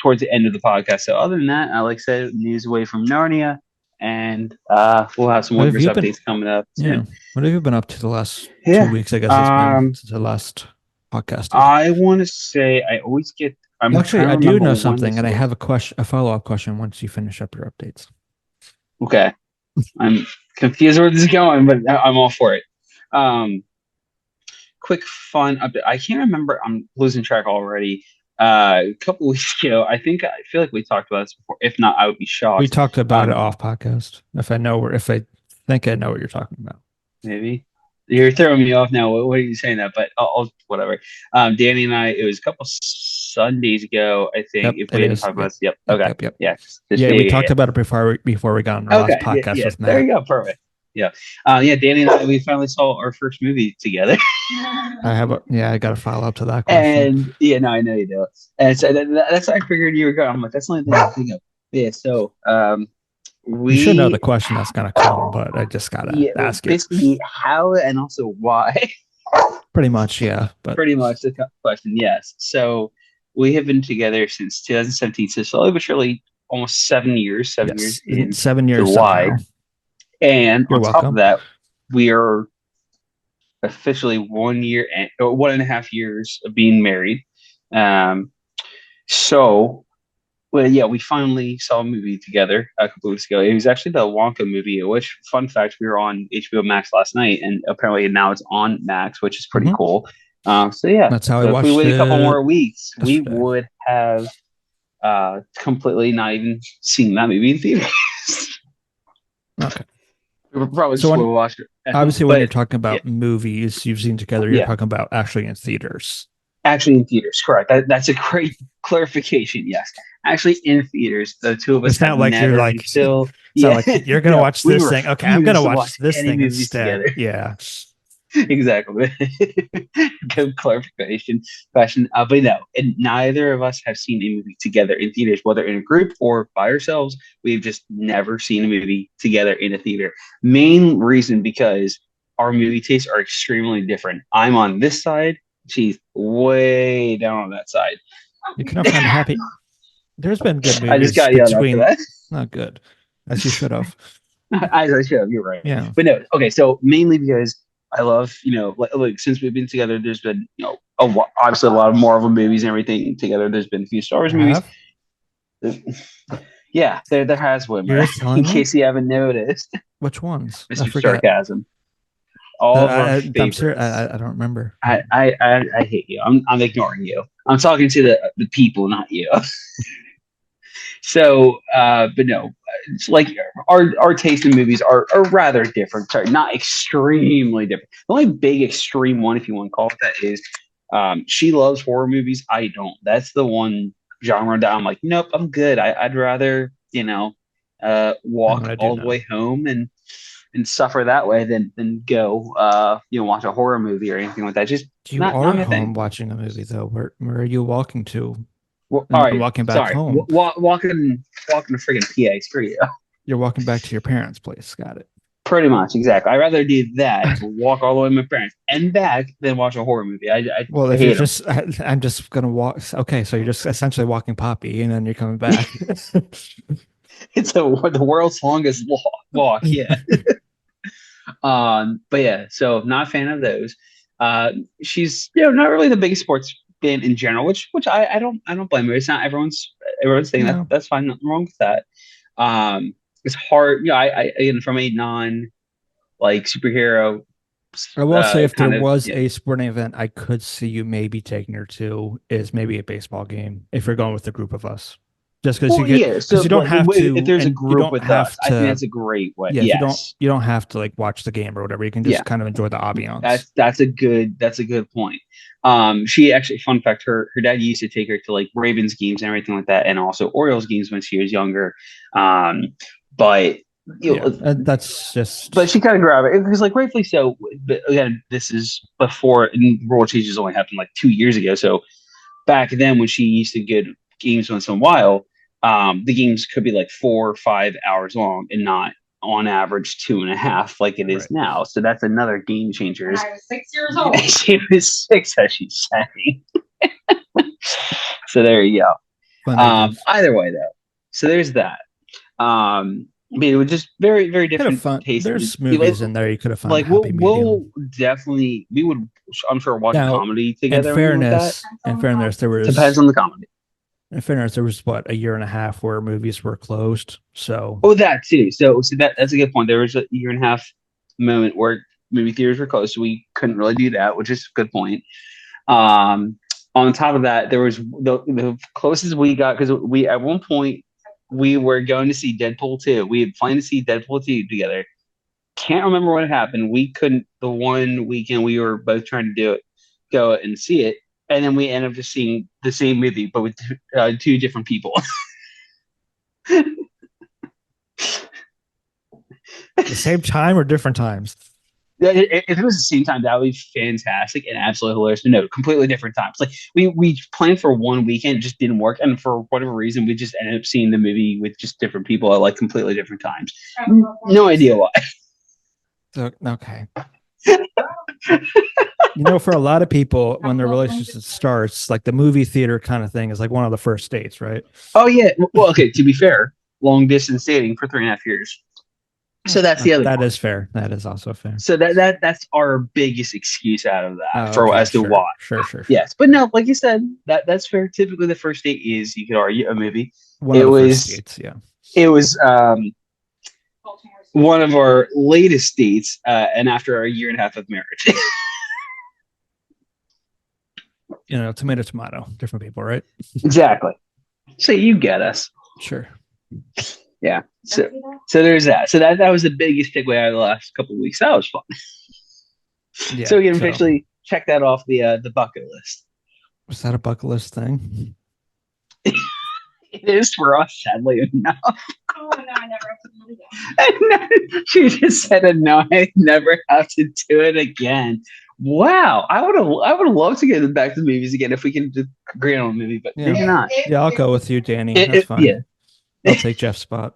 towards the end of the podcast. So other than that, like I said, news away from Narnia, and we'll have some What have Woodverse you been? updates coming up Yeah. soon. What have you been up to the last two Yeah. weeks? I guess it's been Um, since the last podcasted. I want to say I always get. I'm Actually, trying to I do remember know when something, this and I was. have a question, a follow-up question once you finish up your updates. Okay, I'm confused where this is going, but I'm all for it. Um, quick fun update. I can't remember. I'm losing track already. A couple weeks ago, I feel like we talked about this before. If not, I would be We shocked. talked about it Um, off podcast. If I think I know what you're talking about. maybe you're throwing me off now. What are you saying that? But whatever. Danny and I. It was a couple Sundays ago. I think Yep, if it we didn't is. talk about Yep, this, yep. yep, Okay. yep, yep. Yeah. Yeah, we Yeah. talked about it before we got on our last Okay. Yeah. podcast Yeah. with There Matt. you go. Perfect. Yeah. Yeah. Danny and I. We finally saw our first movie together. I got a follow up to that question. And yeah, no, I know you do. And so that's I figured you were going. I'm like, that's the only thing I think of. Yeah. So You should know the we question that's gonna come, but I just gotta yeah, ask it. basically how and also why. Pretty much, yeah. But Pretty much the question. Yes. So we have been together since 2017. So slowly but surely, almost 7 years. 7 years yes, in in 7 years the Y. somehow. And You're on top of welcome. that, we are officially 1 year and or 1.5 years of being married. Um, so well, yeah, we finally saw a movie together a couple weeks ago. It was actually the Wonka movie, which, fun fact, we were on HBO Max last night, and apparently now it's on Max, which is pretty Hmm. cool. So yeah, That's how I so if we watched wait a couple it more weeks, we yesterday. would have completely not even seen that movie in theaters. Okay. We probably So just would when watch it at home. obviously when you're But talking yeah, about movies you've seen together, you're yeah, talking about actually in theaters. actually in theaters, correct. That's a great clarification. Yes, actually in theaters, the two of us It's have not like you're never like until it's not yeah, like you're gonna no, watch we this thing. Okay, I'm gonna refuse to watch watch this any thing movies instead. together. Yeah. Exactly. Good clarification question. But no, and neither of us have seen a movie together in theaters, whether in a group or by ourselves. We've just never seen a movie together in a theater. Main reason because our movie tastes are extremely different. I'm on this side, she's way down on that side. You cannot find a happy. There's been good I just movies got yelled at for between that. not good, as you should have. As I should have, you're right. Yeah. But no, okay, so mainly because I love, like since we've been together, there's been, obviously a lot of Marvel movies and everything together. There's been a few Star Wars There movies. have? Yeah, there has You're Wimmer, just in telling me? case you haven't noticed. Which ones? I Mr. forget. Sarcasm. All of our I'm serious. favorites. I don't remember. I hate you. I'm ignoring you. I'm talking to the people, not you. So, but no, it's like our taste in movies are rather different. Sorry, not extremely different. The only big extreme one, if you want to call it that, is she loves horror movies. I don't. That's the one genre that I'm like, nope, I'm good. I'd rather I'm walk gonna do all the now. way home and suffer that way than go watch a horror movie or anything like that. Just You not are my home thing. watching a movie though. Where are you walking to? Well, And all then right, walking back sorry. home. Walking to friggin' PA. Screw you. You're walking back to your parents' place. Got it. Pretty much, exactly. I'd rather do that, walk all the way with my parents and back, than watch a horror movie. Well, I if you're hate them. just, I'm just gonna walk. Okay, so you're just essentially walking Poppy, and then you're coming back. It's the world's longest walk. Yeah. But yeah, so not a fan of those. She's not really the biggest sports fan in general, which I don't blame her. It's not everyone's thing. No, That's fine. Nothing wrong with that. It's hard. I again from a non like superhero I will say if there kind of was a sporting event I could see you maybe taking her to is maybe a baseball game if you're going with a group of us. Just because well, yeah. So you don't like have if to, there's a and you group don't with us, have I think to, that's a great way. yeah, if Yes. you don't have to like watch the game or whatever. You can Yeah. just kind of enjoy the ambiance. That's a good point. She actually, fun fact, her dad used to take her to like Ravens games and everything like that, and also Orioles games when she was younger. But Yeah, that's but just she kind of grabbed it because, like, rightfully so. But again, this is before and rule changes only happened like 2 years ago. So back then, when she used to get games once in a while, the games could be like 4 or 5 hours long and not on average 2.5 like it is right. now. So that's another game changer. I was 6 years old. She was 6, as she's saying. So there you go. When they did. Either way, though, so there's that. I mean, it was just very, very Could have different fun. taste. There's movies in there you could have found a Like happy we'll medium. definitely we would I'm sure watch a Now, comedy together or anything like that. in fairness, there Depends was on the comedy. what, a year and a half where movies were closed. So Oh, that too. So that's a good point. There was a year and a half moment where movie theaters were closed, so we couldn't really do that, which is a good point. Um, on top of that, there was the closest we got because we at one point we were going to see Deadpool 2. We had planned to see Deadpool 2 together. Can't remember what happened. We couldn't the one weekend we were both trying to do it, go and see it, and then we ended up just seeing the same movie but with two different people. the same time or different times? If it was the same time, that would be fantastic and absolutely hilarious. But no, completely different times. Like we planned for one weekend, it just didn't work, and for whatever reason, we just ended up seeing the movie with just different people at like completely different times. No idea why. So, okay. For a lot of people, when their relationship starts, like the movie theater kind of thing is like one of the first dates, right? Oh yeah. Well, okay. To be fair, long distance dating for 3.5 years. So that's the other That part. is fair. That is also fair. So that's our biggest excuse out of that Oh, for okay, as to sure, why. sure, sure, sure. Yes, but no, like you said, that's fair. Typically, the first date is you could argue a movie. One It of the first was dates, yeah. it was one of our latest dates, and after a year and a half of marriage. Tomato, tomato, different people, right? Exactly. So you get us. Sure. Yeah. So there's that. So that was the biggest takeaway out of the last couple of weeks. That was fun. Yeah. So we can So officially check that off the bucket list. was that a bucket list thing? It is for us, sadly enough. Oh no, I never have to do it again. She just said, "No, I never have to do it again." Wow, I would have loved to get back to the movies again if we can agree on a movie, but Yeah. maybe not. Yeah, I'll go with you, Danny. That's fine. Yeah. I'll take Jeff's spot.